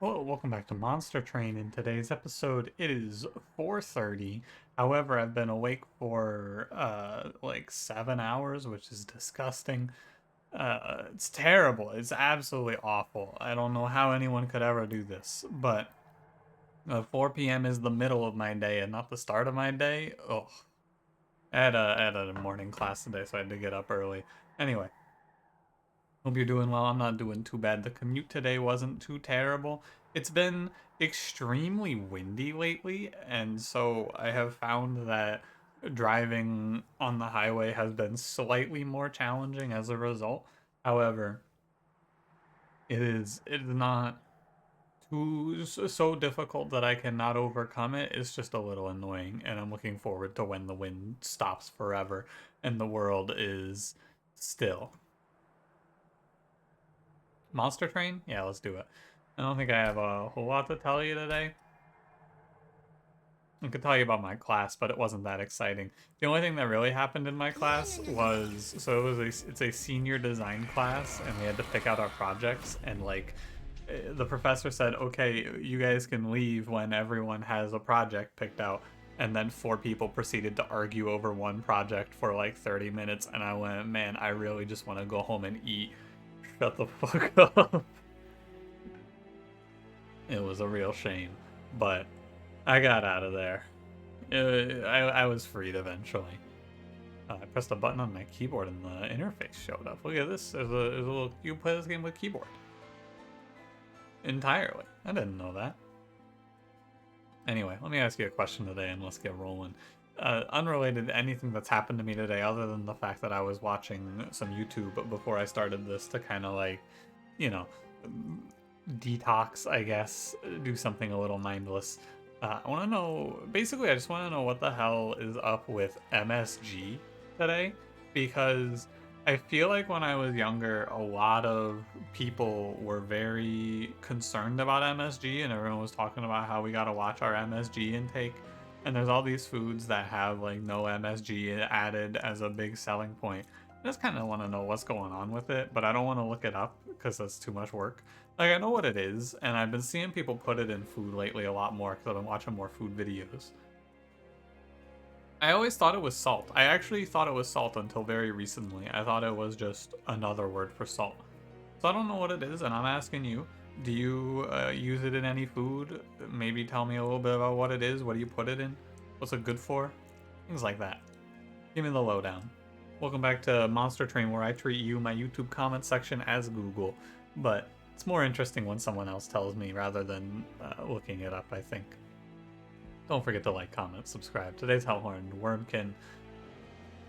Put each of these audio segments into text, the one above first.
Hello, welcome back to Monster Train. In today's episode, it is 4:30. However, I've been awake for like 7 hours, which is disgusting. It's terrible. It's absolutely awful. I don't know how anyone could ever do this, but 4 p.m. is the middle of my day and not the start of my day. Ugh. I had a morning class today, so I had to get up early. Anyway, hope you're doing well. I'm not doing too bad. The commute today wasn't too terrible. It's been extremely windy lately, and so I have found that driving on the highway has been slightly more challenging as a result. However, it is not so difficult that I cannot overcome it. It's just a little annoying, and I'm looking forward to when the wind stops forever and the world is still. Monster Train? Yeah, let's do it. I don't think I have a whole lot to tell you today. I could tell you about my class, but it wasn't that exciting. The only thing that really happened in my class was, it's a senior design class, and we had to pick out our projects, and like, the professor said, okay, you guys can leave when everyone has a project picked out, and then 4 people proceeded to argue over one project for like 30 minutes, and I went, man, I really just want to go home and eat. Shut the fuck up. It was a real shame, but I got out of there. I was freed eventually. I pressed a button on my keyboard and the interface showed up. Look at this. There's a little. You can play this game with keyboard. Entirely. I didn't know that. Anyway, let me ask you a question today and let's get rolling. Unrelated to anything that's happened to me today, other than the fact that I was watching some YouTube before I started this to kind of like, you know, detox, I guess, do something a little mindless. I want to know, basically, I just want to know what the hell is up with MSG today, because I feel like when I was younger, a lot of people were very concerned about MSG, and everyone was talking about how we gotta watch our MSG intake. And there's all these foods that have like no MSG added as a big selling point. I just kind of want to know what's going on with it, but I don't want to look it up because that's too much work. Like, I know what it is, and I've been seeing people put it in food lately a lot more because I've been watching more food videos. I always thought it was salt. I actually thought it was salt until very recently. I thought it was just another word for salt. So I don't know what it is, and I'm asking you, do you use it in any food? Maybe tell me a little bit about what it is. What do you put it in? What's it good for? Things like that. Give me the lowdown. Welcome back to Monster Train, where I treat you, my YouTube comment section, as Google. But it's more interesting when someone else tells me rather than looking it up, I think. Don't forget to like, comment, subscribe. Today's Hellhorned, Wurmkin,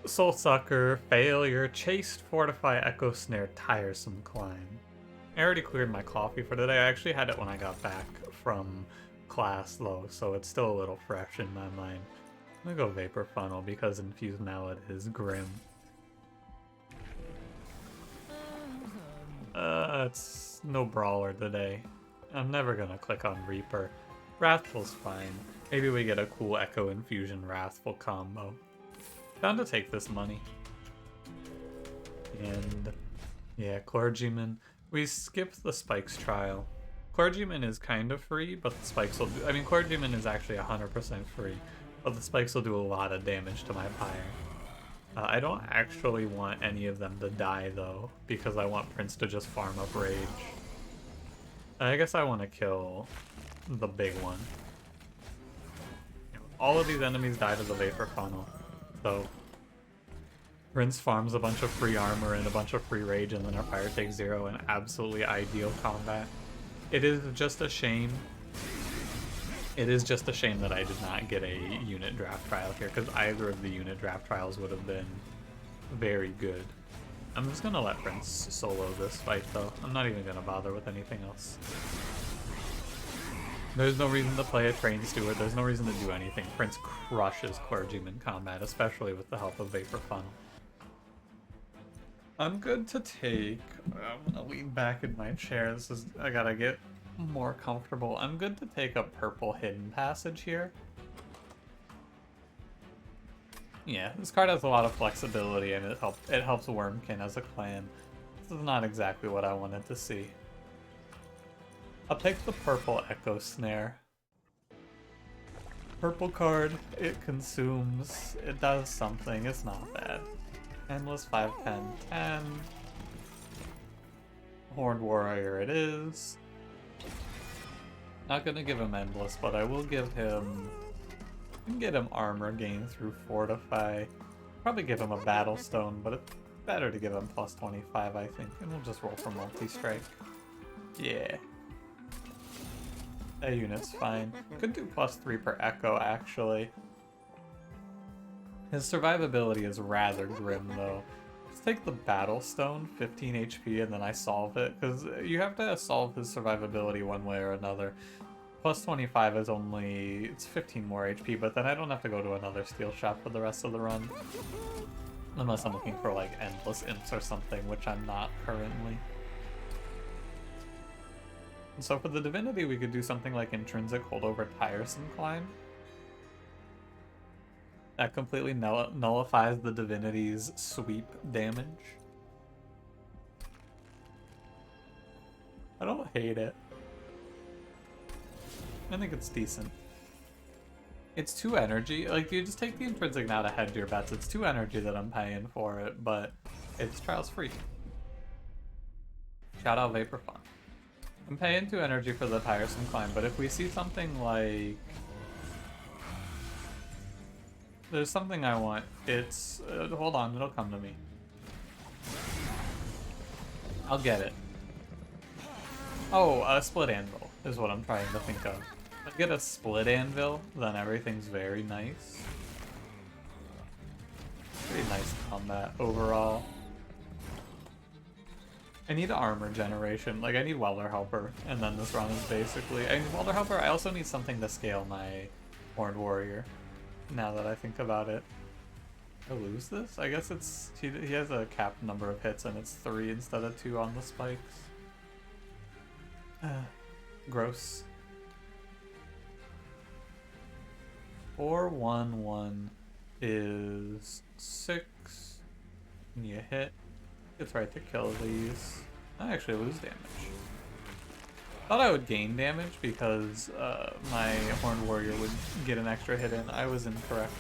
Soul Sucker, Failure, Chased, Fortify, Echo Snare, Tiresome Climb. I already cleared my coffee for today. I actually had it when I got back from class, though, so it's still a little fresh in my mind. I'm gonna go Vapor Funnel because Infused Mallet is grim. It's no Brawler today. I'm never gonna click on Reaper. Wrathful's fine. Maybe we get a cool Echo Infusion Wrathful combo. Down to take this money. And yeah, Clergyman. We skipped the Spikes trial. Clergyman is kind of free, but the Spikes will do. I mean, Clergyman is actually 100% free, but the Spikes will do a lot of damage to my Pyre. I don't actually want any of them to die, though, because I want Prince to just farm up Rage. I guess I want to kill the big one. All of these enemies die to the Vapor Funnel, so Prince farms a bunch of free armor and a bunch of free rage, and then our Pyre takes 0 in absolutely ideal combat. It is just a shame. It is just a shame that I did not get a unit draft trial here, because either of the unit draft trials would have been very good. I'm just going to let Prince solo this fight, though. I'm not even going to bother with anything else. There's no reason to play a Train Steward. There's no reason to do anything. Prince crushes Clergyman combat, especially with the help of Vapor Funnel. I'm good to take. I'm gonna lean back in my chair. I gotta get more comfortable. I'm good to take a purple Hidden Passage here. Yeah, this card has a lot of flexibility, and it helps Wurmkin as a clan. This is not exactly what I wanted to see. I'll take the purple Echo Snare. Purple card, it consumes, it does something, it's not bad. Endless 5, 10, 10. Horned Warrior it is. Not gonna give him Endless, but I will give him... I can get him armor gain through Fortify. Probably give him a Battle Stone, but it's better to give him plus 25, I think. And we'll just roll for Multi-Strike. Yeah. That unit's fine. Could do plus 3 per Echo, actually. His survivability is rather grim, though. Let's take the Battle Stone, 15 HP, and then I solve it, because you have to solve his survivability one way or another. Plus 25 is only... it's 15 more HP, but then I don't have to go to another steel shop for the rest of the run. Unless I'm looking for, like, endless imps or something, which I'm not currently. And so for the Divinity, we could do something like Intrinsic Holdover Tiresome Climb. That completely nullifies the Divinity's sweep damage. I don't hate it. I think it's decent. It's 2 energy. Like, you just take the Intrinsic now to head your bets. It's 2 energy that I'm paying for it, but it's trials free. Shout out Vapor Fun. I'm paying 2 energy for the Tiresome Climb, but if we see something like... there's something I want. It's... hold on, it'll come to me. I'll get it. Oh, a Split Anvil is what I'm trying to think of. If I get a Split Anvil, then everything's very nice. Pretty nice combat overall. I need armor generation. Like, I need Welder Helper, and then this run is basically... I need Welder Helper. I also need something to scale my Horned Warrior, now that I think about it. Did I lose this? I guess it's... he has a capped number of hits, and it's 3 instead of 2 on the spikes. Gross. 4-1-1 is 6. And you hit. It's right to kill these. I actually lose damage. Thought I would gain damage because my Horned Warrior would get an extra hit in. I was incorrect.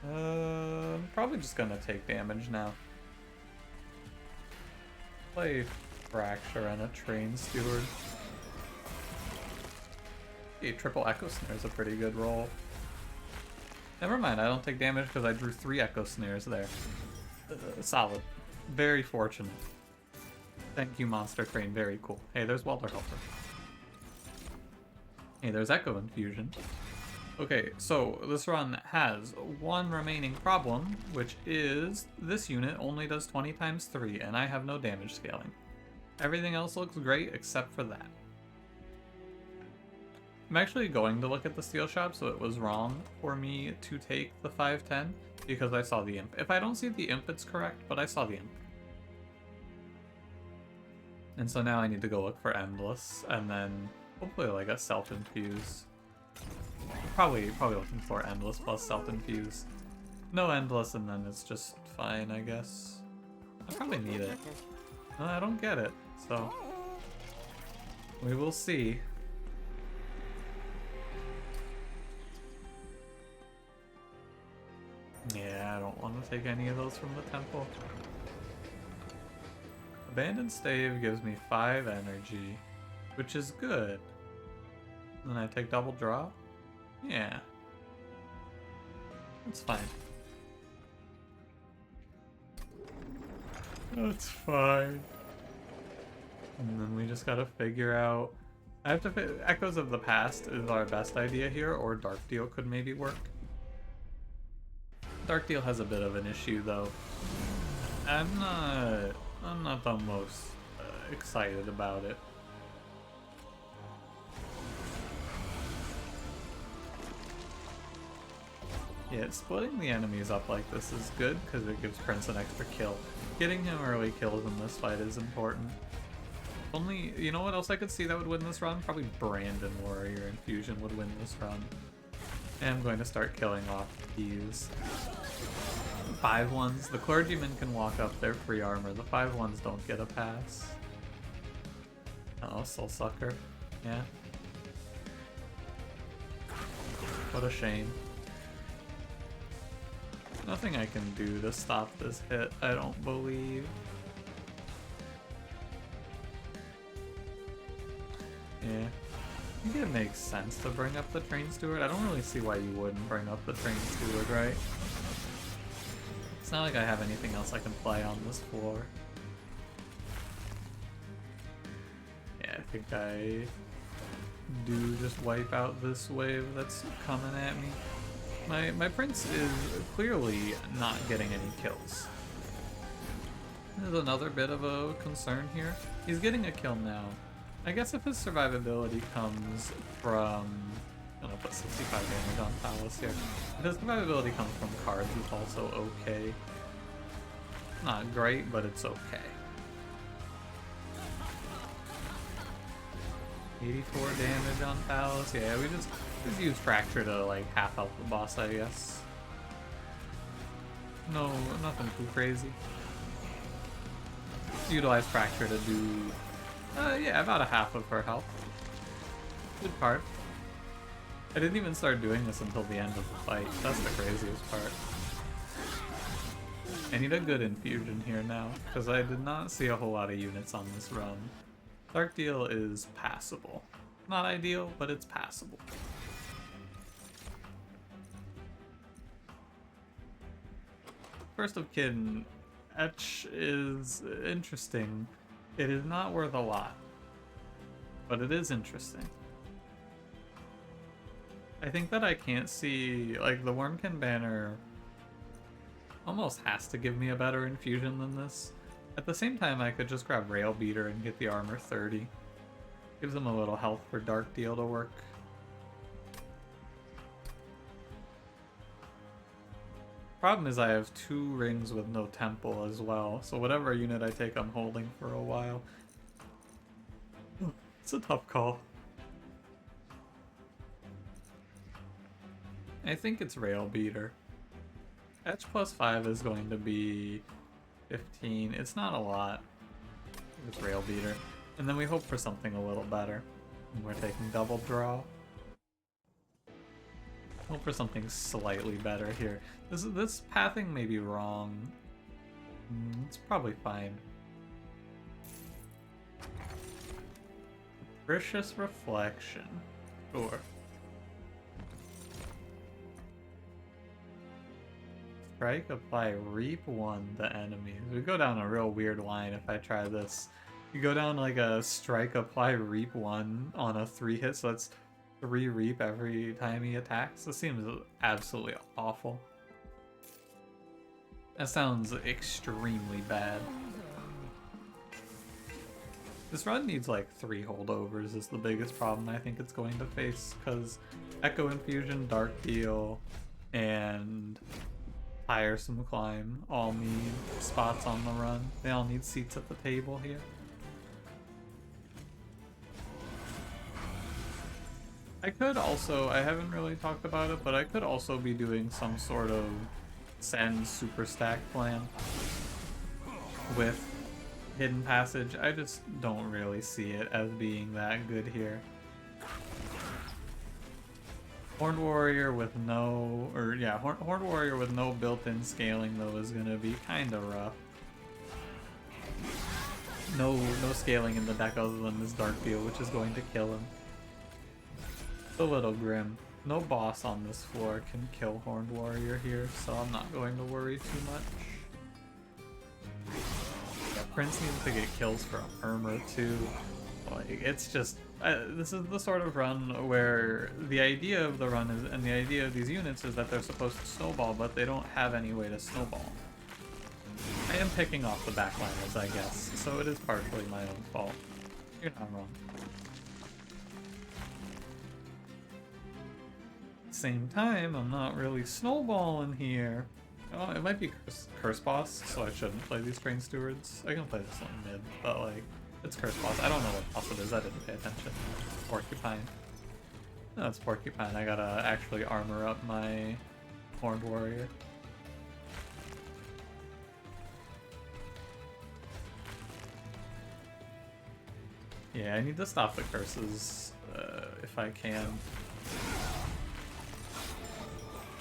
I'm probably just gonna take damage now. Play Fracture and a Train Steward. A triple Echo Snare is a pretty good roll. Never mind, I don't take damage because I drew 3 Echo Snares there. Solid. Very fortunate. Thank you, Monster Train. Very cool. Hey, there's Welder Helper. Hey, there's Echo Infusion. Okay, so this run has one remaining problem, which is this unit only does 20 times 3, and I have no damage scaling. Everything else looks great except for that. I'm actually going to look at the steel shop, so it was wrong for me to take the 510 because I saw the imp. If I don't see the imp, it's correct, but I saw the imp. And so now I need to go look for Endless, and then hopefully like a self-infuse. Probably looking for Endless plus self-infuse. No Endless, and then it's just fine, I guess. I probably need it. No, I don't get it, so we will see. Yeah, I don't want to take any of those from the temple. Abandoned Stave gives me 5 energy, which is good. Then I take double draw? Yeah. That's fine. That's fine. And then we just gotta figure out... I have to... Echoes of the Past is our best idea here, or Dark Deal could maybe work. Dark Deal has a bit of an issue, though. I'm not the most excited about it. Yeah, splitting the enemies up like this is good because it gives Prince an extra kill. Getting him early kills in this fight is important. Only, you know what else I could see that would win this run? Probably Brandon Warrior Infusion would win this run. And I'm going to start killing off these. 5/1s. The clergymen can walk up, they're free armor. The 5/1s don't get a pass. Uh oh, Soul Sucker. Yeah. What a shame. Nothing I can do to stop this hit, I don't believe. Yeah. I think it makes sense to bring up the Train Steward. I don't really see why you wouldn't bring up the Train Steward, right? It's not like I have anything else I can play on this floor. Yeah, I think I do just wipe out this wave that's coming at me. My prince is clearly not getting any kills. There's another bit of a concern here. He's getting a kill now. I guess if his survivability comes from... I'm gonna put 65 damage on Palace here. If his survivability comes from cards, it's also okay. Not great, but it's okay. 84 damage on Palace. Yeah, we just use Fracture to like half health the boss, I guess. No, nothing too crazy. Utilize Fracture to do, yeah, about a half of her health. Good part. I didn't even start doing this until the end of the fight. That's the craziest part. I need a good infusion here now, because I did not see a whole lot of units on this run. Dark Deal is passable. Not ideal, but it's passable. First of Kin, Etch is interesting. It is not worth a lot, but it is interesting. I think that I can't see, like, the Wurmkin banner almost has to give me a better infusion than this. At the same time, I could just grab Rail Beater and get the armor 30. Gives him a little health for Dark Deal to work. Problem is I have 2 rings with no temple as well, so whatever unit I take I'm holding for a while. It's a tough call. I think it's Rail Beater. Etch plus 5 is going to be 15. It's not a lot. It's Rail Beater. And then we hope for something a little better. We're taking double draw. Hope for something slightly better here. This pathing may be wrong. It's probably fine. Capricious Reflection. Sure. Strike, apply, reap 1 the enemies. We go down a real weird line if I try this. You go down like a strike, apply, reap 1 on a 3 hit, so that's 3 reap every time he attacks. This seems absolutely awful. That sounds extremely bad. This run needs like 3 holdovers is the biggest problem I think it's going to face, because Echo Infusion, Dark Deal, and Tiresome Climb all need spots on the run. They all need seats at the table here. I could also, I haven't really talked about it, but I could also be doing some sort of Send super stack plan with Hidden Passage. I just don't really see it as being that good here. Horned Warrior with no, Horned Warrior with no built-in scaling though is gonna be kind of rough. No scaling in the deck other than this Dark Deal, which is going to kill him. It's a little grim. No boss on this floor can kill Horned Warrior here, so I'm not going to worry too much. Yeah, Prince needs to get kills for armor too. Like, it's just, this is the sort of run where the idea of the run is, and the idea of these units is that they're supposed to snowball, but they don't have any way to snowball. I am picking off the backliners, I guess, so it is partially my own fault. You're not wrong. Same time, I'm not really snowballing here. Oh, it might be curse boss, so I shouldn't play these train stewards. I can play this one mid, but like, it's curse boss. I don't know what boss it is, I didn't pay attention. Porcupine. No, it's Porcupine. I gotta actually armor up my Horned Warrior. Yeah, I need to stop the curses if I can.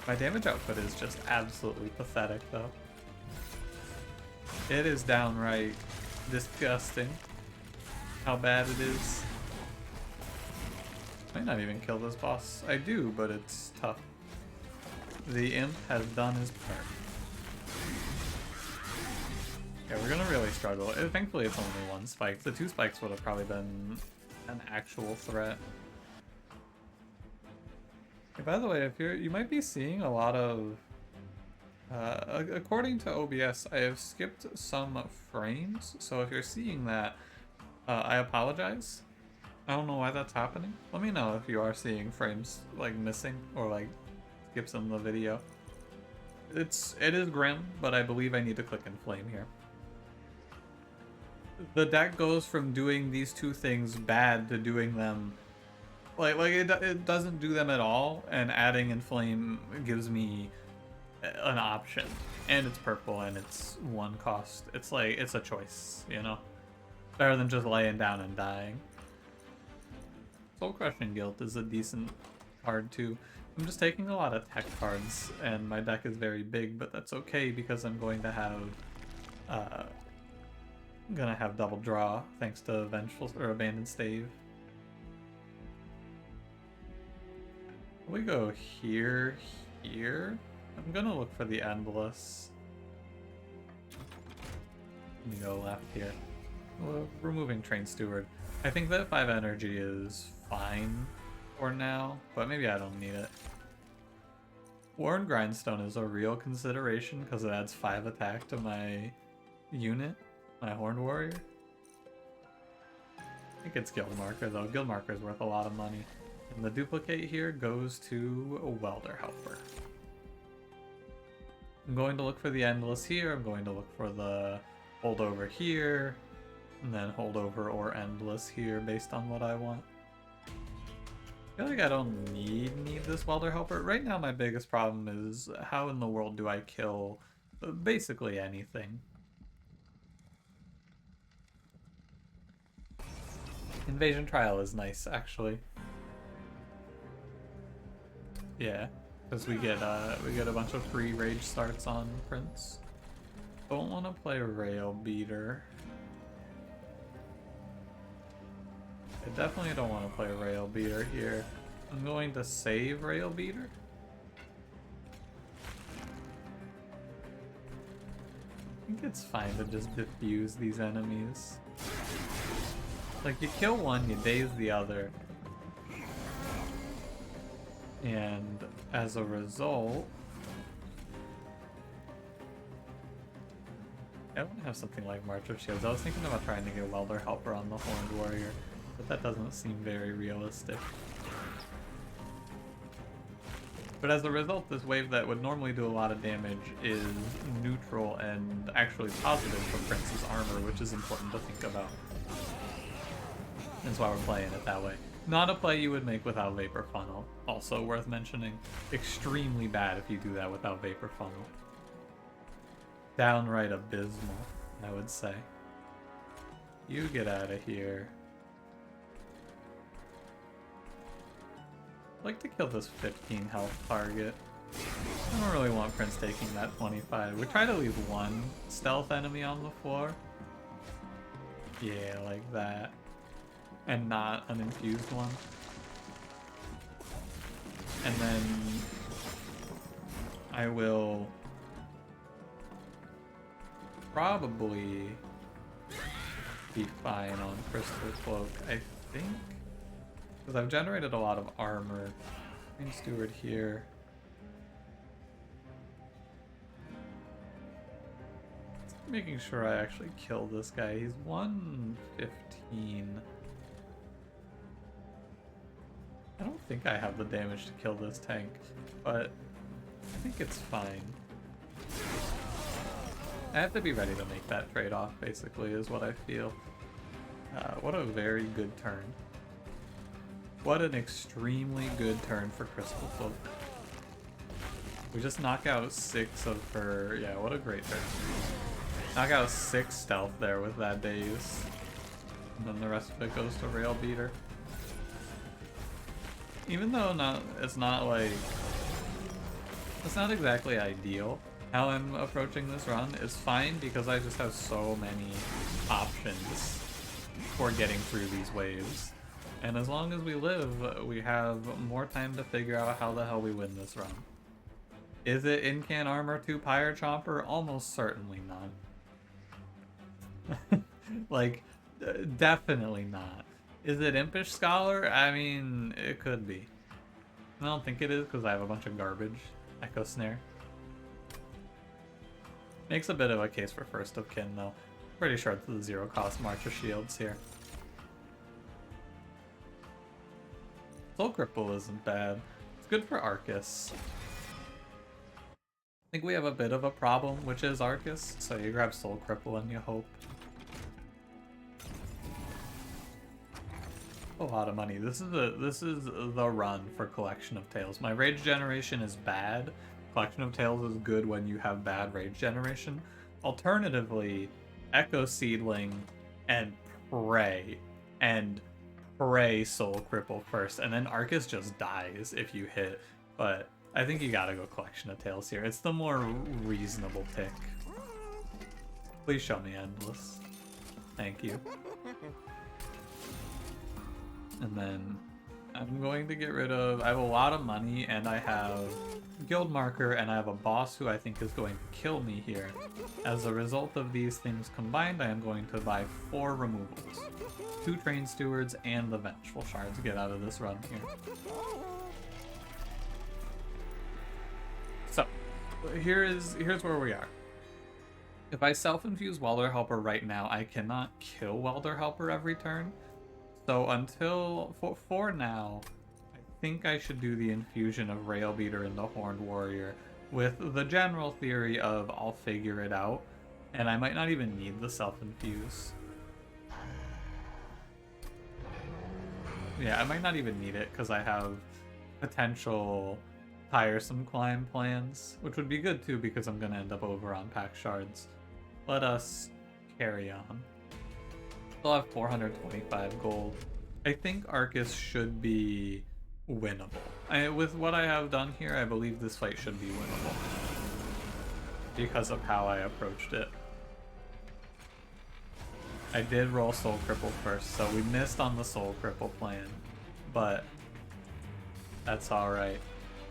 My damage output is just absolutely pathetic, though. It is downright disgusting how bad it is. Might not even kill this boss. I do, but it's tough. The imp has done his part. Yeah, we're gonna really struggle. Thankfully, it's only one spike. The 2 spikes would have probably been an actual threat. Hey, by the way, if you might be seeing a lot of. According to OBS, I have skipped some frames. So if you're seeing that, I apologize. I don't know why that's happening. Let me know if you are seeing frames like missing or like skips in the video. It is grim, but I believe I need to click Inflame here. The deck goes from doing these 2 things bad to doing them like it doesn't do them at all, and adding Inflame gives me an option, and it's purple and it's 1 cost. It's like it's a choice, you know, better than just laying down and dying. Soul Crushing Guilt is a decent card too. I'm just taking a lot of tech cards, and my deck is very big, but that's okay because I'm going to have double draw thanks to Vengeful or Abandoned Stave. We go here. I'm gonna look for the Endless. Let me go left here. We're removing Train Steward. I think that 5 energy is fine for now, but maybe I don't need it. Worn Grindstone is a real consideration because it adds 5 attack to my unit, my Horned Warrior. I think it's Guild Marker though. Guild Marker is worth a lot of money. And the duplicate here goes to a Welder Helper. I'm going to look for the Endless here. I'm going to look for the Holdover here. And then Holdover or Endless here based on what I want. I feel like I don't need this Welder Helper. Right now my biggest problem is how in the world do I kill basically anything. Invasion Trial is nice, actually. Yeah, because we get a bunch of free rage starts on Prince. Don't want to play Rail Beater. I definitely don't want to play Rail Beater here. I'm going to save Rail Beater. I think it's fine to just diffuse these enemies. Like, you kill one, you daze the other. And as a result, I don't have something like March of Shields. I was thinking about trying to get Welder Helper on the Horned Warrior, but that doesn't seem very realistic. But as a result, this wave that would normally do a lot of damage is neutral and actually positive for Prince's armor, which is important to think about. That's why we're playing it that way. Not a play you would make without Vapor Funnel. Also worth mentioning. Extremely bad if you do that without Vapor Funnel. Downright abysmal, I would say. You get out of here. I'd like to kill this 15 health target. I don't really want Prince taking that 25. We try to leave 1 stealth enemy on the floor. Yeah, like that. And not an infused one. And then I will probably be fine on Crystal Cloak, I think. Because I've generated a lot of armor. Train Steward here. Making sure I actually kill this guy. He's 115. I don't think I have the damage to kill this tank, but I think it's fine. I have to be ready to make that trade-off, basically, is what I feel. What a very good turn. What an extremely good turn for Crystal Cloak. We just knock out 6 of her... Yeah, what a great turn. Knock out 6 stealth there with that daze. then the rest of it goes to Rail Beater. Even though it's not exactly ideal how I'm approaching this run. It's fine because I just have so many options for getting through these waves. And as long as we live, we have more time to figure out how the hell we win this run. Is it in-can armor 2 Pyre Chomper? Almost certainly not. Like, definitely not. Is it Impish Scholar? I mean, it could be. I don't think it is because I have a bunch of garbage. Echo Snare. Makes a bit of a case for First of Kin though. Pretty sure it's the 0 cost March of Shields here. Soul Cripple isn't bad. It's good for Arcus. I think we have a bit of a problem, which is Arcus, so you grab Soul Cripple and you hope. A lot of money. This is the run for Collection of Tales. My rage generation is bad. Collection of Tales is good when you have bad rage generation. Alternatively, Echo Seedling and Pray Soul Cripple first, and then Arcus just dies if you hit. But I think you gotta go Collection of Tales here. It's the more reasonable pick. Please show me Endless. Thank you. And then I'm going to get rid of... I have a lot of money, and I have Guild Marker, and I have a boss who I think is going to kill me here. As a result of these things combined, I am going to buy 4 removals. 2 Train Stewards and the Vengeful Shard to get out of this run here. So, here's where we are. If I self-infuse Welder Helper right now, I cannot kill Welder Helper every turn. So for now, I think I should do the infusion of Rail Beater in the Horned Warrior with the general theory of I'll figure it out, and I might not even need the self-infuse. Yeah, I might not even need it because I have potential tiresome climb plans, which would be good too because I'm going to end up over on pack shards. Let us carry on. Still have 425 gold. I think Arcus should be winnable. With what I have done here, I believe this fight should be winnable. Because of how I approached it. I did roll Soul Cripple first, so we missed on the Soul Cripple plan. But that's alright.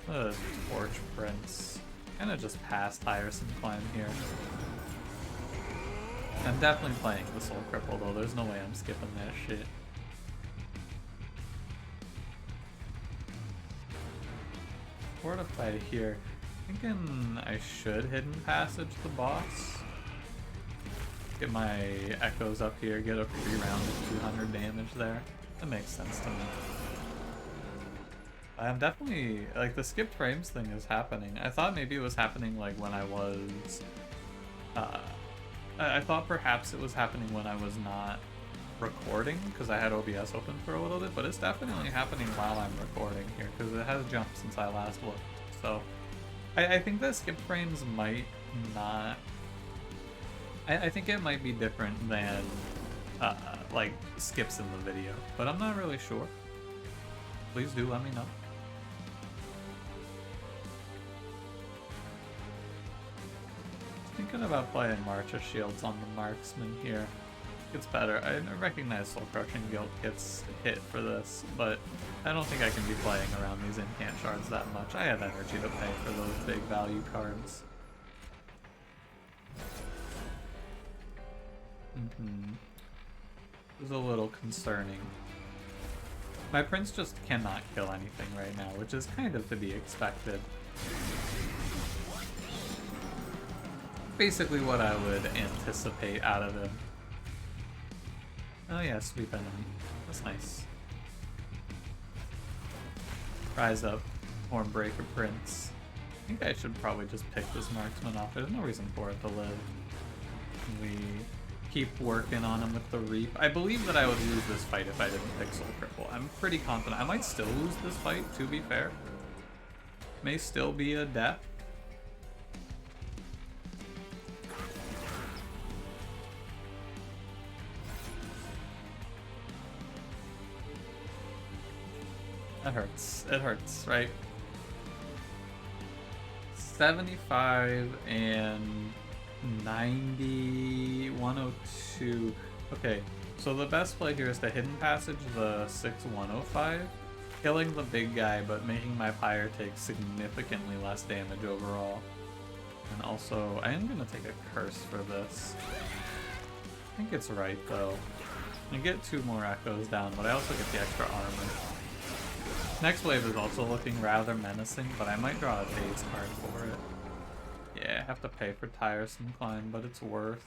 Torch Prince. Kinda just pass tiresome climb here. I'm definitely playing the Soul Cripple though, there's no way I'm skipping that shit. Fortify here. Thinking I should Hidden Passage the boss. Get my echoes up here, get a free round of 200 damage there. That makes sense to me. I'm definitely, like, the skipped frames thing is happening. I thought maybe it was happening like when I was, I thought perhaps it was happening when I was not recording because I had OBS open for a little bit, but it's definitely happening while I'm recording here because it has jumped since I last looked. So I think the skip frames might not... I think it might be different than like skips in the video, but I'm not really sure. Please do let me know. Thinking about playing March of Shields on the Marksman here. It's better. I recognize Soul Crushing Guilt gets hit for this, but I don't think I can be playing around these incant shards that much. I have energy to pay for those big value cards. It was a little concerning. My Prince just cannot kill anything right now, which is kind of to be expected. Basically what I would anticipate out of him. Oh yeah, Sweep Enemy. That's nice. Rise up, Hornbreaker Prince. I think I should probably just pick this Marksman off. There's no reason for it to live. We keep working on him with the Reap. I believe that I would lose this fight if I didn't pick Soul Cripple. I'm pretty confident. I might still lose this fight, to be fair. May still be a death. That hurts. It hurts, right? 75 and 90, 102. Okay, so the best play here is the Hidden Passage, the 6105. Killing the big guy, but making my Pyre take significantly less damage overall. And also, I am going to take a curse for this. I think it's right, though. I get 2 more echoes down, but I also get the extra armor. Next wave is also looking rather menacing, but I might draw a Daze card for it. Yeah, I have to pay for Tiresome Climb, but it's worth.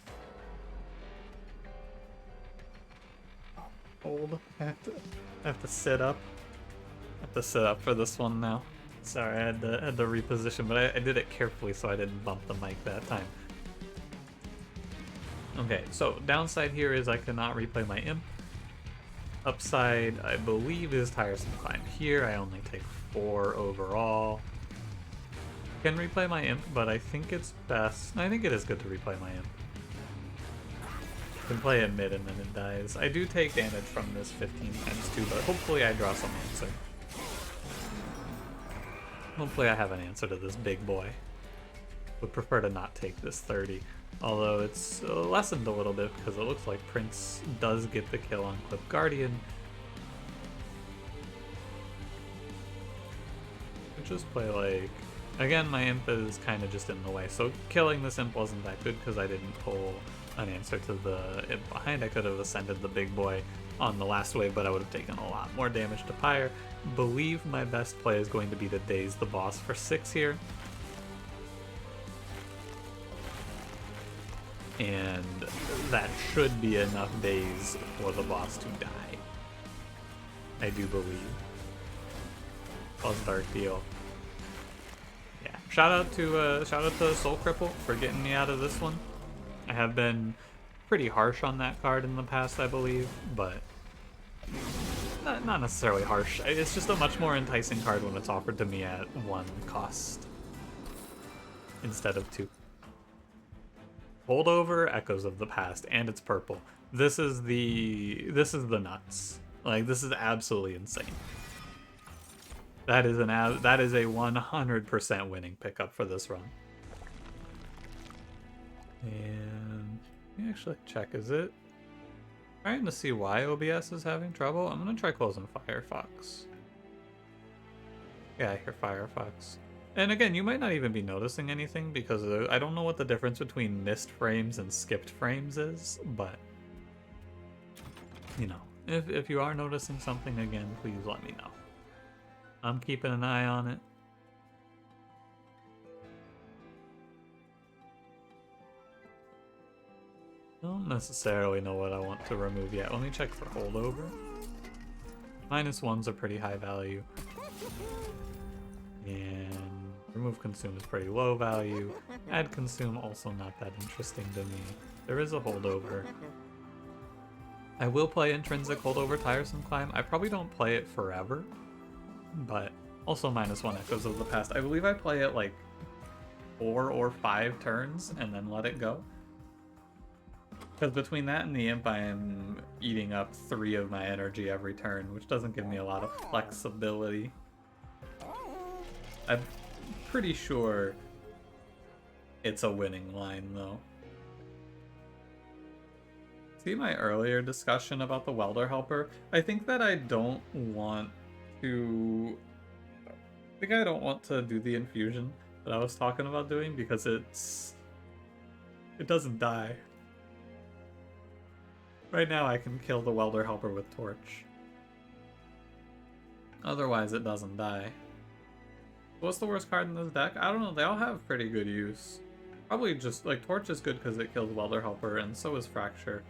Hold. I have to sit up. I have to sit up for this one now. Sorry, I had to reposition, but I did it carefully so I didn't bump the mic that time. Okay, so downside here is I cannot replay my Imp. Upside, I believe, is Tiresome Climb here. I only take 4 overall. Can replay my Imp, but I think it's best. I think it is good to replay my Imp. Can play it mid and then it dies. I do take damage from this 15 times too, but hopefully I draw some answer. Hopefully I have an answer to this big boy. Would prefer to not take this 30. Although it's lessened a little bit because it looks like Prince does get the kill on Clip Guardian. Could just play like... Again, my Imp is kind of just in the way, so killing this Imp wasn't that good because I didn't pull an answer to the Imp behind. I could have ascended the big boy on the last wave, but I would have taken a lot more damage to Pyre. Believe my best play is going to be to Daze the boss for 6 here. And that should be enough days for the boss to die. I do believe. Plus Dark Deal. Yeah. Shout out to Soul Cripple for getting me out of this one. I have been pretty harsh on that card in the past, I believe, but not necessarily harsh. It's just a much more enticing card when it's offered to me at 1 cost instead of 2. Holdover, Echoes of the Past, and it's purple. This is the nuts. Like, this is absolutely insane. That is a 100% winning pickup for this run. And let me actually check, is it? Trying to see why OBS is having trouble. I'm gonna try closing Firefox. Yeah, I hear Firefox. And again, you might not even be noticing anything because I don't know what the difference between missed frames and skipped frames is, but you know, if you are noticing something again, please let me know. I'm keeping an eye on it. I don't necessarily know what I want to remove yet. Let me check for holdover. -1's a pretty high value. And remove consume is pretty low value. Add consume also not that interesting to me. There is a holdover. I will play intrinsic holdover Tiresome Climb. I probably don't play it forever, but also -1 Echoes of the Past. I believe I play it like 4 or 5 turns and then let it go. Because between that and the Imp, I am eating up 3 of my energy every turn, which doesn't give me a lot of flexibility. I'm pretty sure it's a winning line, though. See my earlier discussion about the Welder Helper? I think that I don't want to... I think I don't want to do the infusion that I was talking about doing because it doesn't die. Right now I can kill the Welder Helper with Torch. Otherwise it doesn't die. What's the worst card in this deck? I don't know, they all have pretty good use. Probably just, like, Torch is good because it kills Welder Helper, and so is Fracture.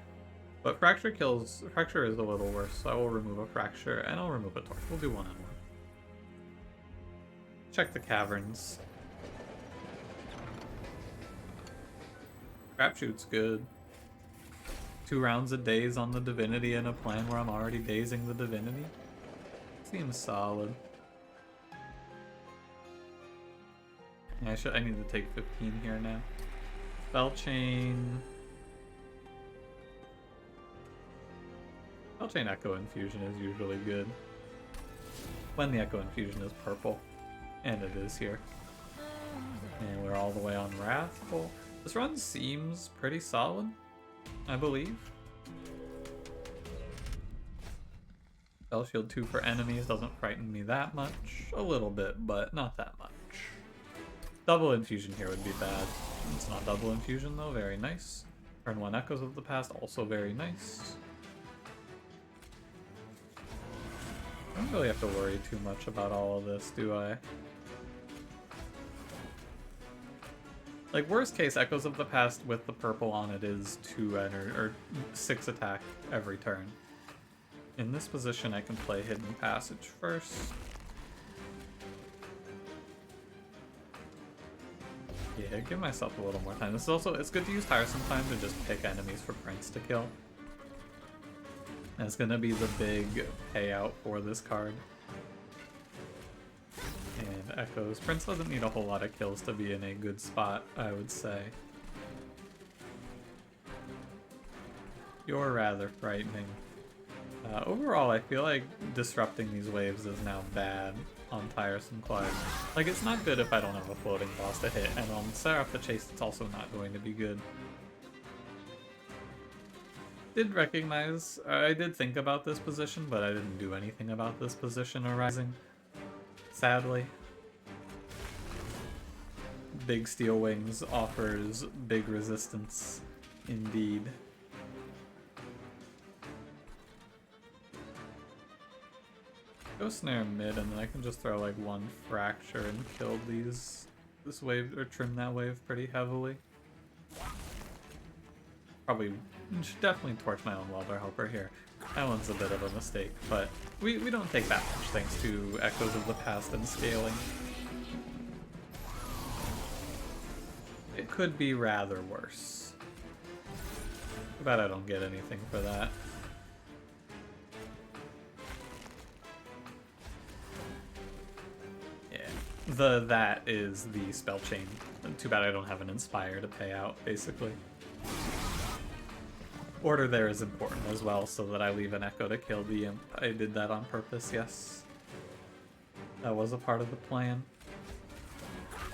But Fracture is a little worse, so I will remove a Fracture, and I'll remove a Torch. We'll do 1 on 1. Check the Caverns. Crapshoot's good. 2 rounds of daze on the Divinity in a plan where I'm already dazing the Divinity. Seems solid. Yeah, I need to take 15 here now. Spellchain. Spellchain Echo Infusion is usually good. when the Echo Infusion is purple. And it is here. And we're all the way on Wrathful. This run seems pretty solid, I believe. Spell Shield 2 for enemies doesn't frighten me that much. A little bit, but not that much. Double Infusion here would be bad. It's not double Infusion though, very nice. Turn 1 Echoes of the Past, also very nice. I don't really have to worry too much about all of this, do I? Like, worst case, Echoes of the Past with the purple on it is 6 attack every turn. In this position, I can play Hidden Passage first. Yeah, give myself a little more time. This is also, it's good to use Tiresome Time to just pick enemies for Prince to kill. That's gonna be the big payout for this card. And Echoes. Prince doesn't need a whole lot of kills to be in a good spot, I would say. You're rather frightening. Overall, I feel like disrupting these waves is now bad on Tiresome Climb. Like, it's not good if I don't have a floating boss to hit, and on Seraph the Chase, it's also not going to be good. I did think about this position, but I didn't do anything about this position arising. Sadly. Big Steel Wings offers big resistance, indeed. Go snare mid, and then I can just throw like one fracture and kill this wave, or trim that wave pretty heavily. Probably should definitely torch my own Welder Helper here. That one's a bit of a mistake, but we don't take that much thanks to Echoes of the Past and scaling. It could be rather worse. Too bad I don't get anything for that. That is the spell chain. Too bad I don't have an Inspire to pay out, basically. Order there is important as well, so that I leave an Echo to kill the Imp. I did that on purpose, yes. That was a part of the plan.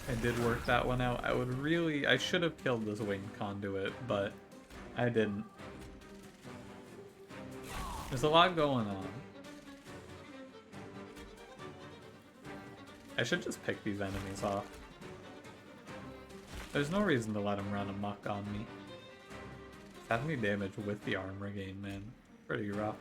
I did work that one out. I should have killed this Winged Conduit, but I didn't. There's a lot going on. I should just pick these enemies off. There's no reason to let them run amok on me. Having me damage with the arm regain, man. Pretty rough.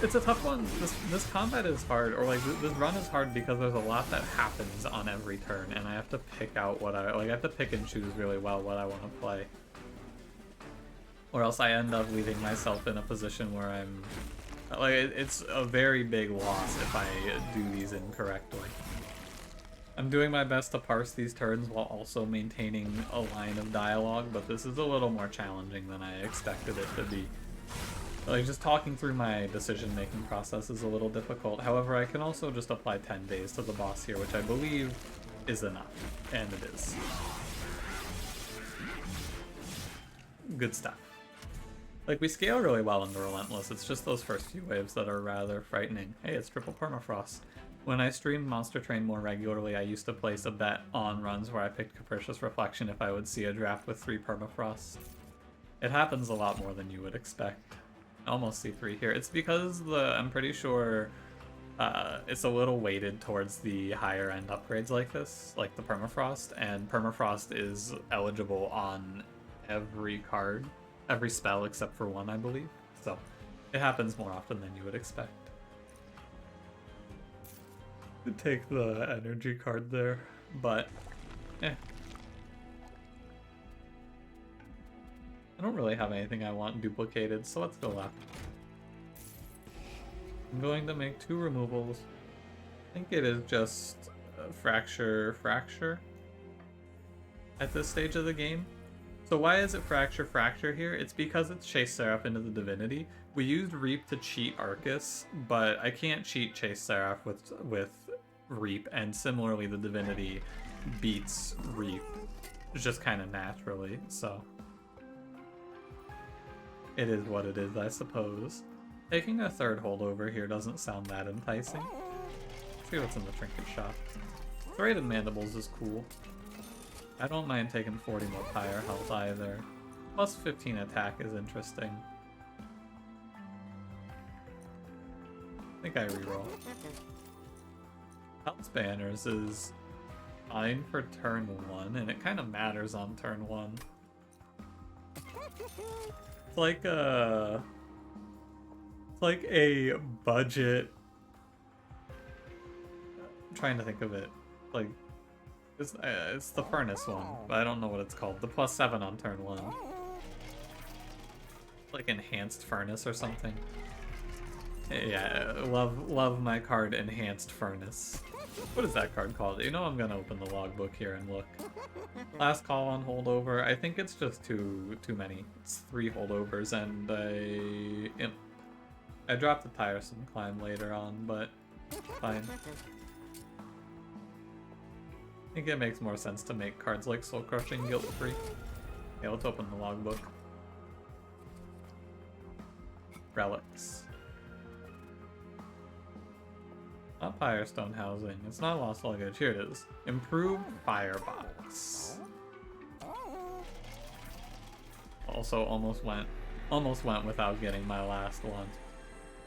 It's a tough one. This combat is hard, or like this run is hard because there's a lot that happens on every turn, and I have to pick out what I have to pick and choose really well what I want to play. Or else I end up leaving myself in a position where I'm like, it's a very big loss if I do these incorrectly. I'm doing my best to parse these turns while also maintaining a line of dialogue, but this is a little more challenging than I expected it to be. Like, just talking through my decision-making process is a little difficult. However, I can also just apply 10 days to the boss here, which I believe is enough, and it is. Good stuff. Like, we scale really well in the Relentless, it's just those first few waves that are rather frightening. Hey, it's triple permafrost. When I streamed Monster Train more regularly, I used to place a bet on runs where I picked Capricious Reflection if I would see a draft with 3 permafrost. It happens a lot more than you would expect. I almost see 3 here. It's because I'm pretty sure it's a little weighted towards the higher end upgrades like this, like the permafrost, and permafrost is eligible on every card. Every spell except for 1, I believe. So, it happens more often than you would expect. Take the energy card there, but, I don't really have anything I want duplicated, so let's go left. I'm going to make 2 removals. I think it is just fracture at this stage of the game. So why is it fracture here? It's because it's Chase Seraph into the Divinity. We used Reap to cheat Arcus, but I can't cheat Chase Seraph with Reap, and similarly the Divinity beats Reap just kind of naturally, so it is what it is, I suppose. Taking a third holdover here doesn't sound that enticing. Let's see what's in the trinket shop. Serrated mandibles is cool. I don't mind taking 40 more pyre health either. Plus 15 attack is interesting. I think I reroll. Health banners is fine for turn 1, and it kind of matters on turn 1. It's like a budget. I'm trying to think of it. Like it's the furnace one, but I don't know what it's called. The +7 on turn 1. Like enhanced furnace or something. Yeah, love my card enhanced furnace. What is that card called? You know I'm gonna open the logbook here and look. Last call on holdover. I think it's just too many. It's 3 holdovers and I dropped the tiresome climb later on, but fine. I think it makes more sense to make cards like Soul Crushing guilt-free. Okay, let's open the logbook. Relics. Not Firestone housing. It's not lost luggage. Here it is. Improved firebox. Also almost went without getting my last one.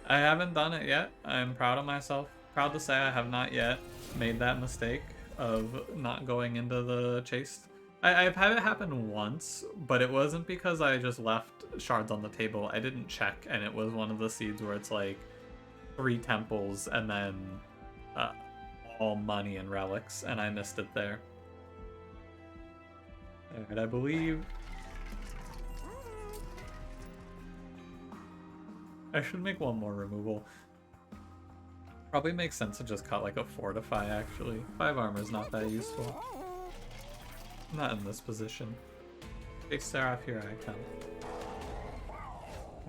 I haven't done it yet. I'm proud of myself. Proud to say I have not yet made that mistake of not going into the chase. I've had it happen once, but it wasn't because I just left shards on the table. I didn't check, and it was one of the seeds where it's like 3 temples and then all money and relics, and I missed it there. Alright, I believe I should make one more removal. Probably makes sense to just cut like a fortify, actually. 5 armor is not that useful. Not in this position. Okay, Seraph, here I come.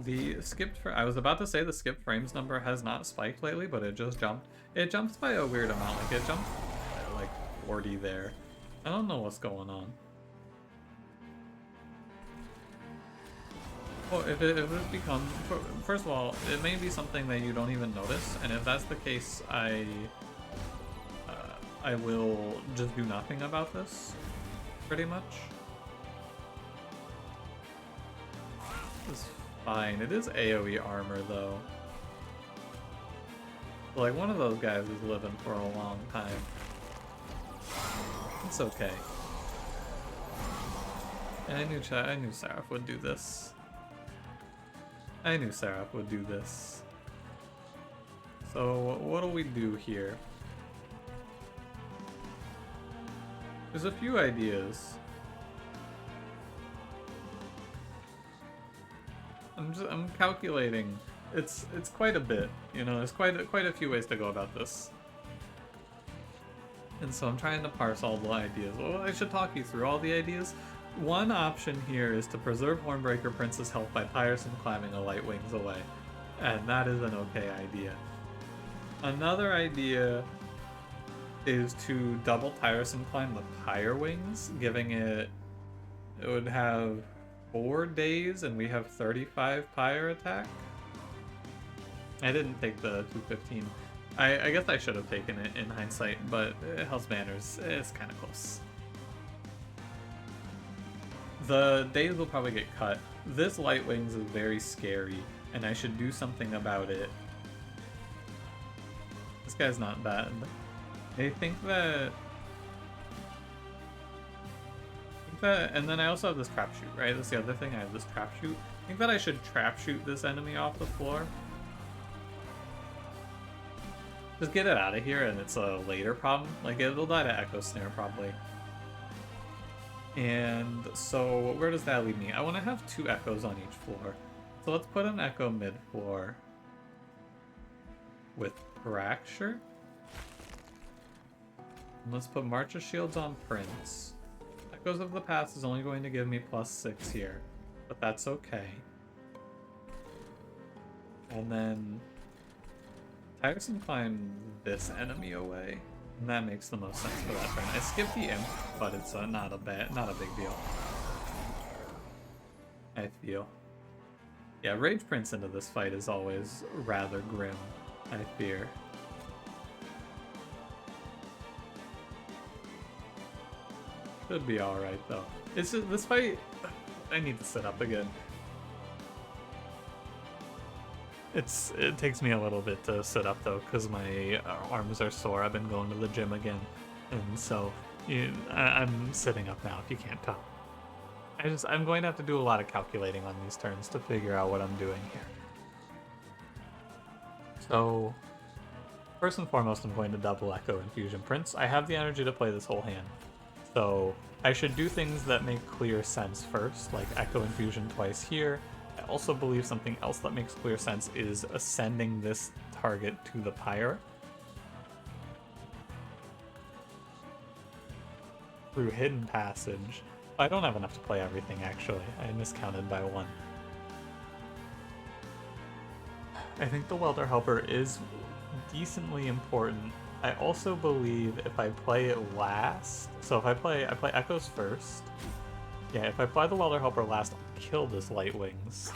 The skipped I was about to say the skipped frames number has not spiked lately, but it just jumped. It jumps by a weird amount. Like it jumped by like 40 there. I don't know what's going on. Well, if it becomes... First of all, it may be something that you don't even notice, and if that's the case, I will just do nothing about this, pretty much. It's fine. It is AoE armor, though. Like, one of those guys is living for a long time. It's okay. And I knew Seraph would do this. I knew Seraph would do this. So what do we do here? There's a few ideas. I'm calculating. It's quite a bit, you know. There's quite a few ways to go about this. And so I'm trying to parse all the ideas. Well, I should talk you through all the ideas. One option here is to preserve Hornbreaker Prince's health by tiresome climbing a light wings away. And that is an okay idea. Another idea is to double tiresome climb the pyre wings, giving it would have 4 days and we have 35 pyre attack. I didn't take the 215. I guess I should have taken it in hindsight, but Hell's Banners is kind of close. The days will probably get cut. This Light Wings is very scary, and I should do something about it. This guy's not bad. I think that... and then I also have this trap shoot, right? That's the other thing, I have this trap shoot. I think that I should trap shoot this enemy off the floor. Just get it out of here, and it's a later problem. Like, it'll die to Echo Snare, probably. And so, where does that leave me? I want to have 2 Echoes on each floor. So let's put an Echo mid-floor with Fracture. And let's put March of Shields on Prince. Echoes of the Past is only going to give me +6 here, but that's okay. And then Tiresome climb this enemy away. And that makes the most sense for that turn. I skipped the imp, but it's not a big deal. I feel. Yeah, Rage Prince into this fight is always rather grim, I fear. Should be alright, though. This fight... I need to sit up again. It takes me a little bit to sit up, though, because my arms are sore. I've been going to the gym again. And so, I'm sitting up now, if you can't tell. I'm going to have to do a lot of calculating on these turns to figure out what I'm doing here. So, first and foremost, I'm going to double Echo Infusion Prince. I have the energy to play this whole hand. So, I should do things that make clear sense first, like Echo Infusion twice here. I also believe something else that makes clear sense is ascending this target to the Pyre through Hidden Passage. I don't have enough to play everything, actually. I miscounted by one. I think the Welder Helper is decently important. I also believe if I play it last, so if I play Echoes first. Yeah, if I play the Welder Helper last, I'll kill this Light Wings.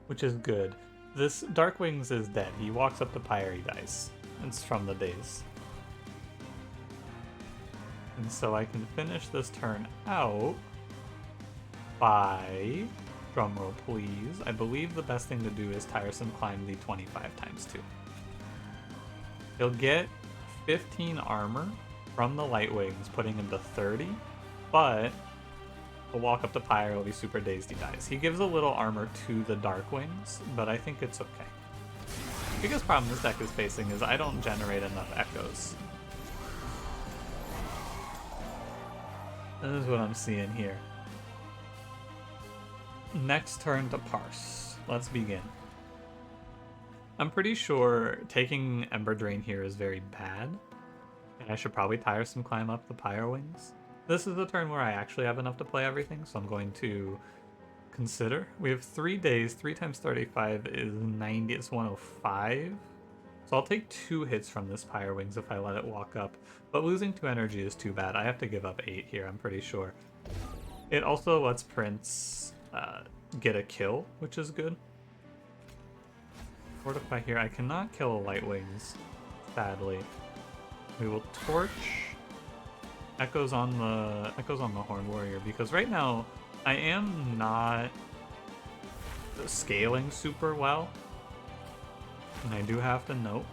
Which is good. This Dark Wings is dead. He walks up to Pyre, he dies. It's from the days. And so I can finish this turn out by, drumroll please, I believe the best thing to do is Tiresome Climb the 25 times 2. He'll get 15 armor from the Light Wings, putting him to 30, but he'll walk up to Pyre, he'll be super dazed, he dies. He gives a little armor to the Dark Wings, but I think it's okay. The biggest problem this deck is facing is I don't generate enough Echoes. This is what I'm seeing here. Next turn to Parse. Let's begin. I'm pretty sure taking Ember Drain here is very bad, and I should probably Tiresome Climb up the Pyre Wings. This is the turn where I actually have enough to play everything, so I'm going to consider. We have 3 days. 3 times 35 is 90. It's 105. So I'll take 2 hits from this Pyre Wings if I let it walk up, but losing 2 energy is too bad. I have to give up 8 here, I'm pretty sure. It also lets Prince get a kill, which is good. Fortify here. I cannot kill Light Wings, sadly. We will Torch Echoes on the Horn Warrior, because right now I am not scaling super well. And I do have to note.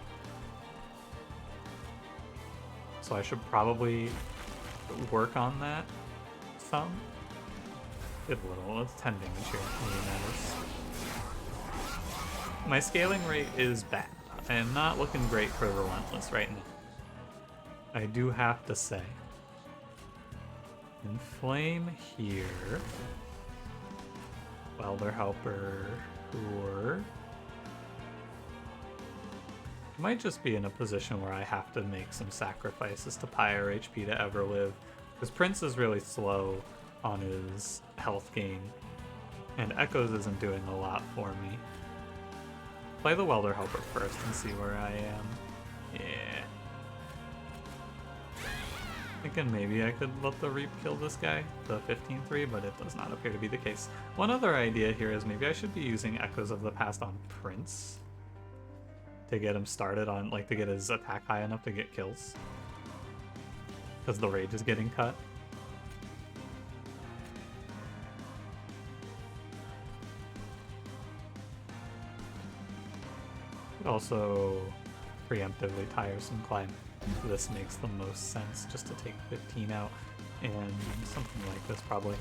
So I should probably work on that some. Good little, it's 10 damage here. My scaling rate is bad. I am not looking great for Relentless right now. I do have to say. Inflame here. Welder Helper, sure. Might just be in a position where I have to make some sacrifices to Pyre HP to ever live, because Prince is really slow on his health gain, and Echoes isn't doing a lot for me. Play the Welder Helper first and see where I am. Yeah. Thinking maybe I could let the Reap kill this guy, the 15-3, but it does not appear to be the case. One other idea here is maybe I should be using Echoes of the Past on Prince to get him started on, like, to get his attack high enough to get kills. Because the rage is getting cut. Could also preemptively Tiresome Climb. This makes the most sense, just to take 15 out, and something like this probably.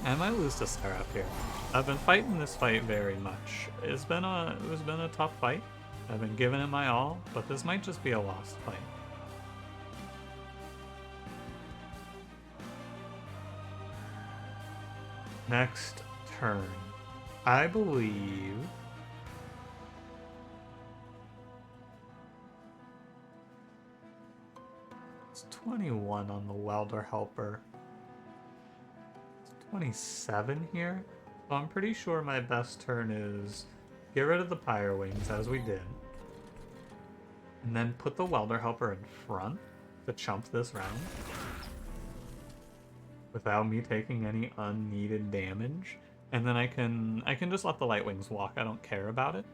I might lose to Seraph here. I've been fighting this fight very much. It's been a tough fight. I've been giving it my all, but this might just be a lost fight. Next turn. I believe it's 21 on the Welder Helper. 27 here, so I'm pretty sure my best turn is get rid of the Pyre Wings, as we did, and then put the Welder Helper in front to chump this round without me taking any unneeded damage. And then I can just let the Light Wings walk. I don't care about it.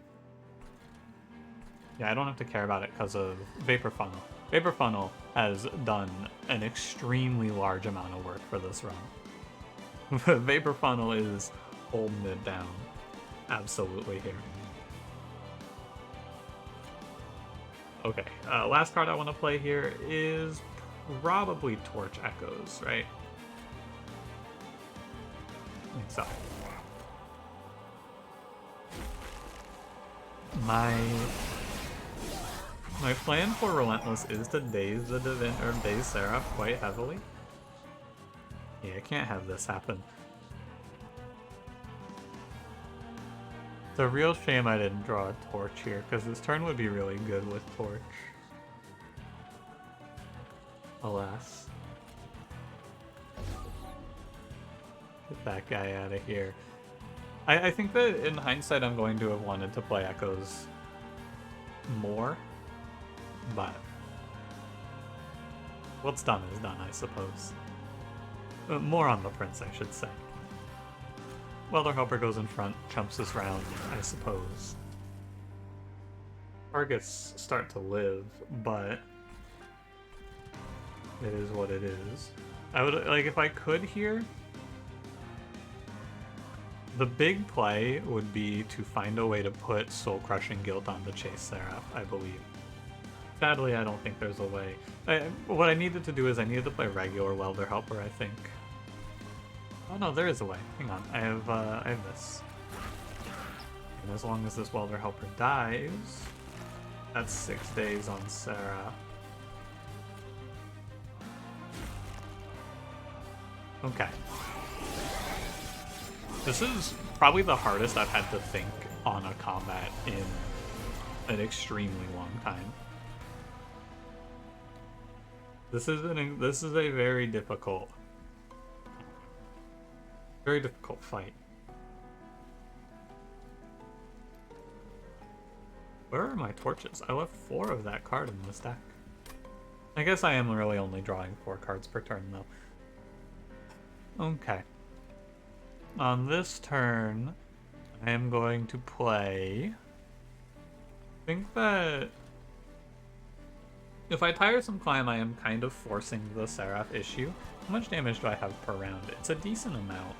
Yeah, I don't have to care about it because of Vapor Funnel. Vapor Funnel has done an extremely large amount of work for this run. Vapor Funnel is holding it down. Absolutely here. Okay, last card I want to play here is probably Torch Echoes, right? I think so. My plan for Relentless is to daze the daze Seraph quite heavily. Yeah, I can't have this happen. It's a real shame I didn't draw a Torch here, because this turn would be really good with Torch. Alas. Get that guy out of here. I think that in hindsight I'm going to have wanted to play Echoes more, but what's done is done, I suppose. More on the Prince, I should say. Welder Helper goes in front, chumps this round, I suppose. Targets start to live, but it is what it is. I would, like, if I could here, the big play would be to find a way to put Soul Crushing Guilt on the Chase Seraph, I believe. Sadly, I don't think there's a way. What I needed to do is I needed to play regular Welder Helper, I think. Oh no, there is a way. Hang on, I have this. And as long as this Welder Helper dies, that's 6 days on Seraph. Okay. This is probably the hardest I've had to think on a combat in an extremely long time. This is a very difficult fight. Where are my torches? I left 4 of that card in this deck. I guess I am really only drawing 4 cards per turn, though. Okay. On this turn, I am going to play... I think that... if I Tiresome Climb, I am kind of forcing the Seraph issue. How much damage do I have per round? It's a decent amount.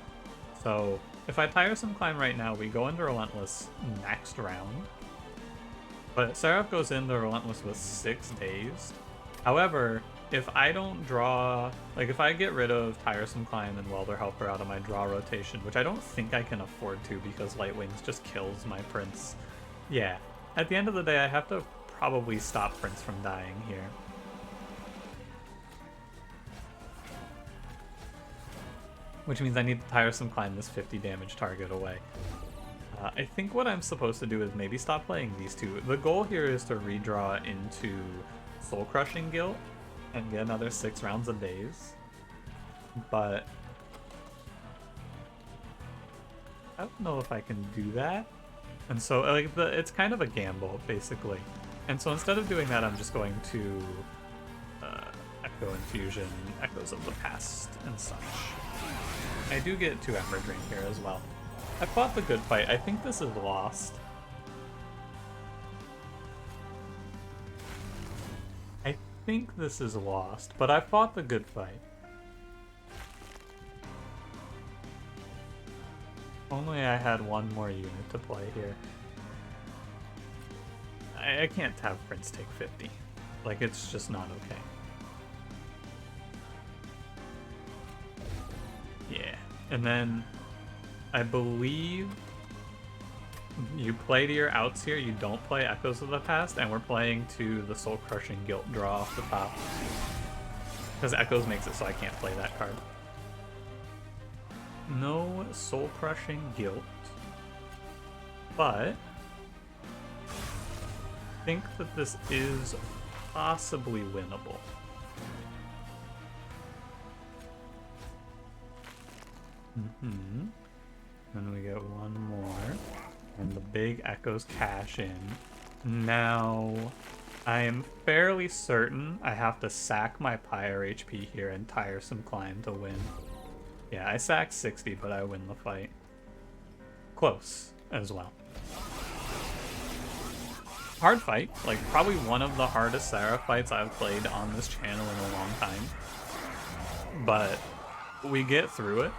So, if I Tiresome Climb right now, we go into Relentless next round. But Seraph goes into Relentless with 6 days. However, if I don't draw... like, if I get rid of Tiresome Climb and Welder Helper out of my draw rotation, which I don't think I can afford to because Light Wings just kills my Prince. Yeah. At the end of the day, I have to probably stop Prince from dying here. Which means I need to Tiresome Climb this 50 damage target away. I think what I'm supposed to do is maybe stop playing these two. The goal here is to redraw into Soul Crushing Guilt and get another 6 rounds of days. But I don't know if I can do that. And so like it's kind of a gamble, basically. And so instead of doing that, I'm just going to Echo Infusion, Echoes of the Past, and such. I do get 2 Ember Drain here as well. I fought the good fight. I think this is lost. I think this is lost, but I fought the good fight. Only I had 1 more unit to play here. I can't have Prince take 50. Like, it's just not okay. Yeah, and then I believe you play to your outs here, you don't play Echoes of the Past, and we're playing to the Soul Crushing Guilt draw off the top. Because Echoes makes it so I can't play that card. No Soul Crushing Guilt, but I think that this is possibly winnable. Then we get 1 more, and the big Echoes cash in. Now, I am fairly certain I have to sack my Pyre HP here and Tiresome Climb to win. Yeah, I sack 60, but I win the fight. Close as well. Hard fight, like probably one of the hardest Seraph fights I've played on this channel in a long time. But we get through it.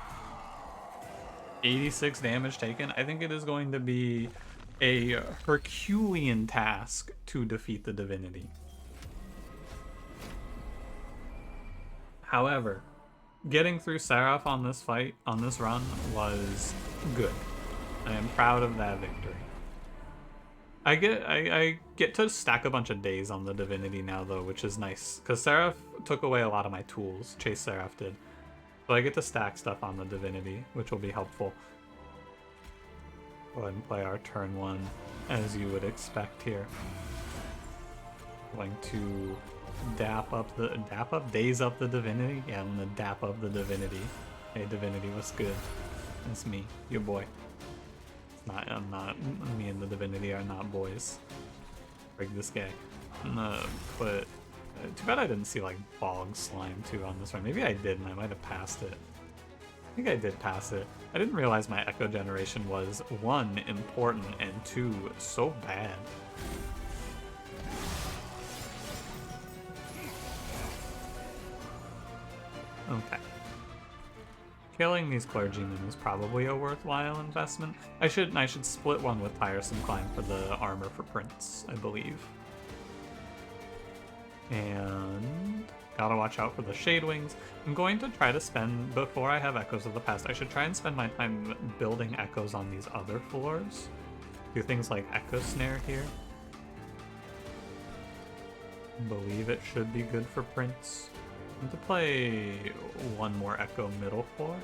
86 damage taken. I think it is going to be a Herculean task to defeat the Divinity. However, getting through Seraph on this fight, on this run, was good. I am proud of that victory. I get to stack a bunch of days on the Divinity now, though, which is nice. Because Seraph took away a lot of my tools. Chase Seraph did. So I get to stack stuff on the Divinity, which will be helpful. Go ahead and play our turn 1, as you would expect here. Going to daze up the Divinity? Yeah, I'm gonna dap up the Divinity. Hey, Divinity, what's good? It's me, your boy. I'm not, me and the Divinity are not boys. Break this guy. I'm gonna put, too bad I didn't see like Bog Slime too on this one. Maybe I did and I might have passed it. I think I did pass it. I didn't realize my Echo Generation was 1, important, and 2, so bad. Okay. Killing these clergymen is probably a worthwhile investment. I should split one with Tiresome Climb for the armor for Prince, I believe. And gotta watch out for the Shade Wings. I'm going to try to spend, before I have Echoes of the Past, I should try and spend my time building Echoes on these other floors. Do things like Echo Snare here. I believe it should be good for Prince. I'm to play one more Echo middle floor.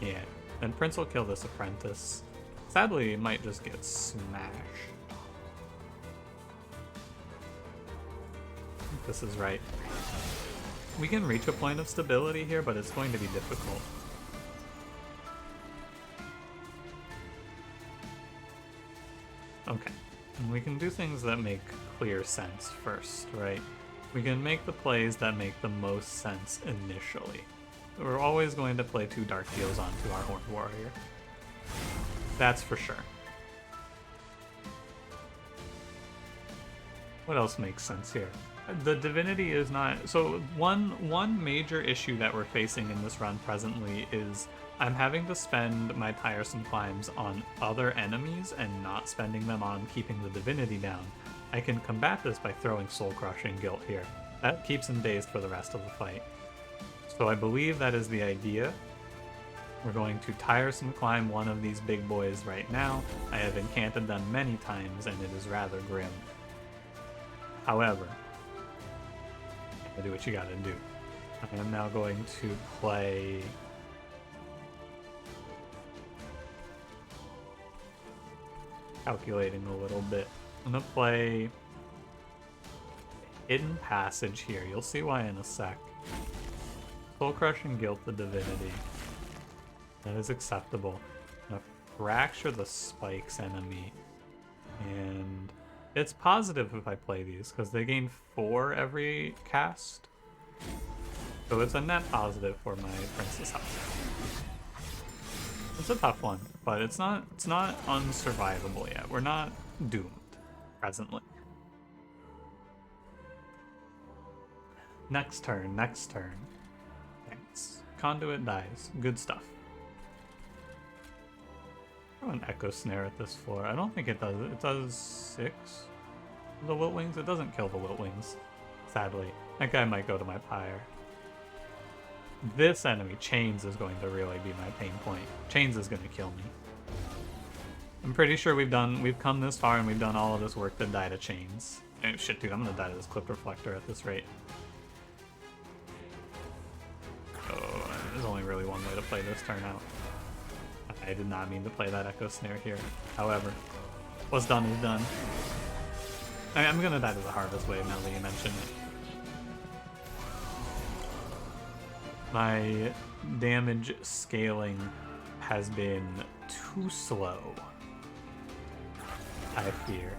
Yeah, and Prince will kill this apprentice. Sadly, it might just get smashed. I think this is right. We can reach a point of stability here, but it's going to be difficult. Okay, and we can do things that make clear sense first, right? We can make the plays that make the most sense initially. We're always going to play 2 Dark Deals onto our Horned Warrior. That's for sure. What else makes sense here? The Divinity is not... So one major issue that we're facing in this run presently is I'm having to spend my Tiresome Climbs on other enemies and not spending them on keeping the Divinity down. I can combat this by throwing Soul Crushing Guilt here. That keeps him dazed for the rest of the fight. So I believe that is the idea. We're going to Tiresome Climb one of these big boys right now. I have encanted them many times and it is rather grim. However, you gotta do what you gotta do. I am now going to play... Calculating a little bit. I'm gonna play Hidden Passage here. You'll see why in a sec. Soul Crushing Guilt the Divinity. That is acceptable. I'm gonna Fracture the Spikes enemy. And it's positive if I play these, because they gain 4 every cast. So it's a net positive for my Princess House. It's a tough one, but it's not unsurvivable yet. We're not doomed presently. Next turn. Thanks. Conduit dies. Good stuff. Throw an Echo Snare at this floor. I don't think it does. It does 6. The Wilt Wings? It doesn't kill the Wilt Wings. Sadly. That guy might go to my pyre. This enemy, Chains, is going to really be my pain point. Chains is going to kill me. I'm pretty sure we've come this far and we've done all of this work to die to Chains. Oh, shit, dude, I'm going to die to this Clip Reflector at this rate. Oh, there's only really one way to play this turn out. I did not mean to play that Echo Snare here. However, what's done is done. I'm going to die to the Harvest Wave now that you mention it. My damage scaling has been too slow, I fear.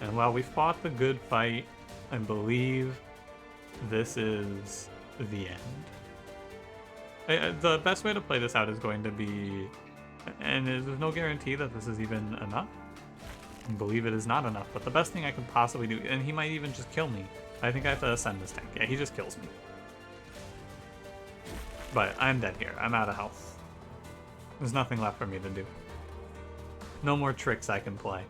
And while we fought the good fight, I believe this is the end. The best way to play this out is going to be, and there's no guarantee that this is even enough. I believe it is not enough, but the best thing I could possibly do, and he might even just kill me. I think I have to ascend this tank. Yeah, he just kills me. But I'm dead here. I'm out of health. There's nothing left for me to do. No more tricks I can play.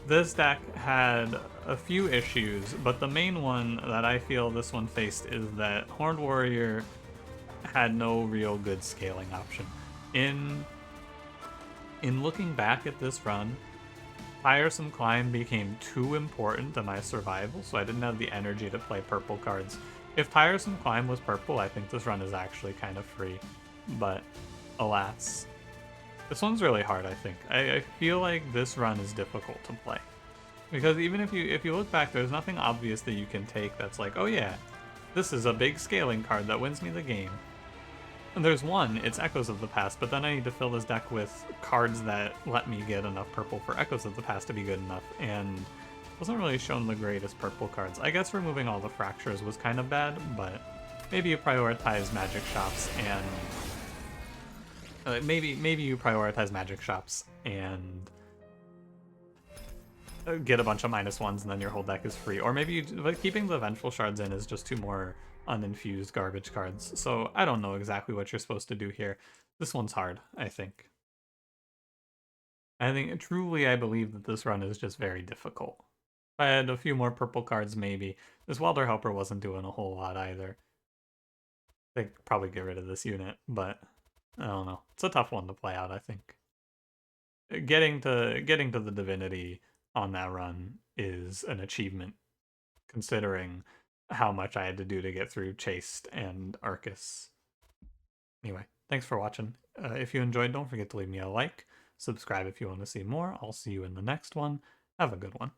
This deck had a few issues, but the main one that I feel this one faced is that Horned Warrior had no real good scaling option. In looking back at this run, Tiresome Climb became too important to my survival, so I didn't have the energy to play purple cards. If Tiresome Climb was purple, I think this run is actually kind of free, but alas. This one's really hard, I think. I feel like this run is difficult to play. Because even if you look back, there's nothing obvious that you can take that's like, oh yeah, this is a big scaling card that wins me the game. And there's one, it's Echoes of the Past, but then I need to fill this deck with cards that let me get enough purple for Echoes of the Past to be good enough, and wasn't really shown the greatest purple cards. I guess removing all the Fractures was kind of bad, but maybe you prioritize Magic Shops and maybe you prioritize Magic Shops and get a bunch of -1s and then your whole deck is free. Or maybe but keeping the Vengeful Shards in is just 2 more uninfused garbage cards. So I don't know exactly what you're supposed to do here. This one's hard, I think. I think truly I believe that this run is just very difficult. If I had a few more purple cards, maybe. This Welder Helper wasn't doing a whole lot either. They could probably get rid of this unit, but I don't know. It's a tough one to play out, I think. Getting to the Divinity on that run is an achievement, considering how much I had to do to get through Chaste and Arcus. Anyway, thanks for watching. If you enjoyed, don't forget to leave me a like. Subscribe if you want to see more. I'll see you in the next one. Have a good one.